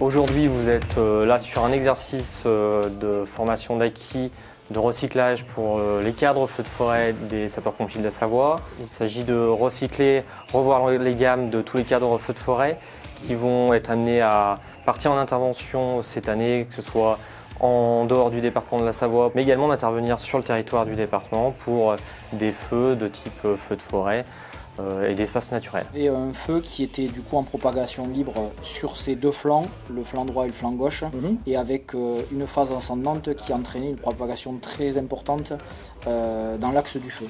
Aujourd'hui, vous êtes là sur un exercice de formation d'acquis de recyclage pour les cadres feux de forêt des sapeurs-pompiers de la Savoie. Il s'agit de recycler, revoir les gammes de tous les cadres feux de forêt qui vont être amenés à partir en intervention cette année, que ce soit en dehors du département de la Savoie, mais également d'intervenir sur le territoire du département pour des feux de type feu de forêt et d'espaces naturels. Et un feu qui était du coup en propagation libre sur ses deux flancs, le flanc droit et le flanc gauche, et avec une phase ascendante qui entraînait une propagation très importante dans l'axe du feu.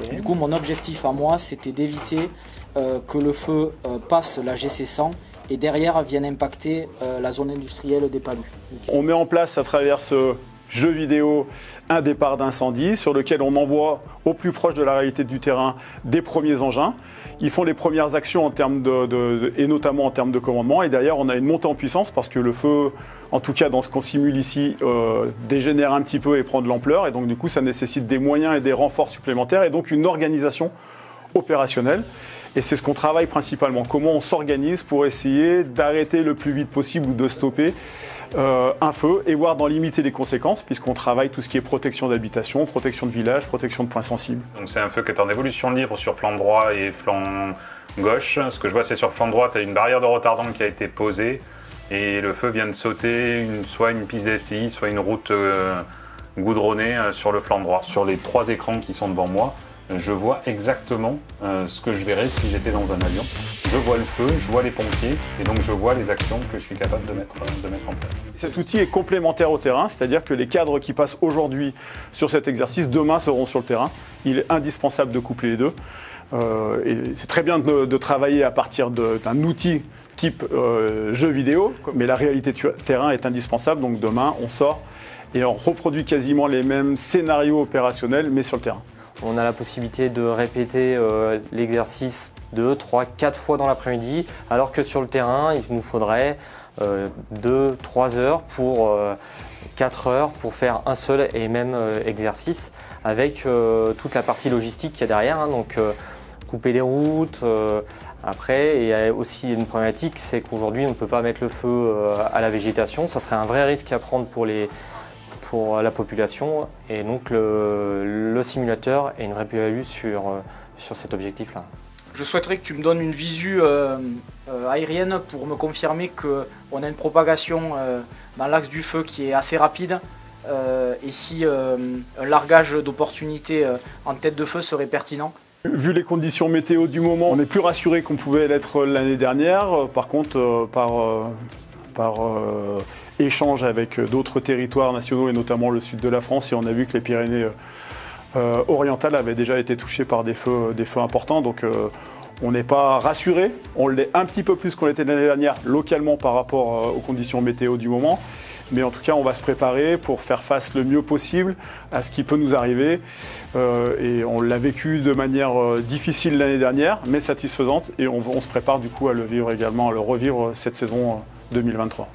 Okay. Du coup, mon objectif à moi, c'était d'éviter que le feu passe la GC100 et derrière vienne impacter la zone industrielle des Palus. Okay. On met en place à travers ce jeu vidéo un départ d'incendie sur lequel on envoie au plus proche de la réalité du terrain des premiers engins. Ils font les premières actions en termes et notamment en termes de commandement. Et derrière, on a une montée en puissance parce que le feu, en tout cas dans ce qu'on simule ici, dégénère un petit peu et prend de l'ampleur. Et donc du coup, ça nécessite des moyens et des renforts supplémentaires et donc une organisation opérationnelle. Et c'est ce qu'on travaille principalement. Comment on s'organise pour essayer d'arrêter le plus vite possible ou de stopper un feu et voire d'en limiter les conséquences, puisqu'on travaille tout ce qui est protection d'habitation, protection de village, protection de points sensibles. Donc c'est un feu qui est en évolution libre sur flanc droit et flanc gauche. Ce que je vois, c'est sur flanc droit, tu as une barrière de retardant qui a été posée et le feu vient de sauter soit une piste d'FCI, soit une route goudronnée sur le flanc droit. Sur les 3 écrans qui sont devant moi, je vois exactement ce que je verrais si j'étais dans un avion. Je vois le feu, je vois les pompiers et donc je vois les actions que je suis capable de mettre en place. Cet outil est complémentaire au terrain, c'est-à-dire que les cadres qui passent aujourd'hui sur cet exercice, demain seront sur le terrain. Il est indispensable de coupler les deux. Et c'est très bien de travailler à partir d'un outil type jeu vidéo, mais la réalité du terrain est indispensable. Donc demain, on sort et on reproduit quasiment les mêmes scénarios opérationnels, mais sur le terrain. On a la possibilité de répéter l'exercice 2, 3, 4 fois dans l'après-midi, alors que sur le terrain, il nous faudrait 2, 3 heures pour 4 heures pour faire un seul et même exercice, avec toute la partie logistique qu'il y a derrière, hein, donc couper les routes. Après, il y a aussi une problématique, c'est qu'aujourd'hui, on ne peut pas mettre le feu à la végétation. Ça serait un vrai risque à prendre pour la population, et donc le simulateur est une vraie plus-value sur cet objectif-là. Je souhaiterais que tu me donnes une visu aérienne pour me confirmer qu'on a une propagation dans l'axe du feu qui est assez rapide et si un largage d'opportunités en tête de feu serait pertinent. Vu les conditions météo du moment, on est plus rassuré qu'on pouvait l'être l'année dernière. Par contre, par échange avec d'autres territoires nationaux et notamment le sud de la France, et on a vu que les Pyrénées orientales avaient déjà été touchées par des feux importants. Donc on n'est pas rassuré, on l'est un petit peu plus qu'on l'était l'année dernière localement par rapport aux conditions météo du moment. Mais en tout cas, on va se préparer pour faire face le mieux possible à ce qui peut nous arriver. Et on l'a vécu de manière difficile l'année dernière, mais satisfaisante. Et on se prépare du coup à le vivre également, à le revivre cette saison 2023.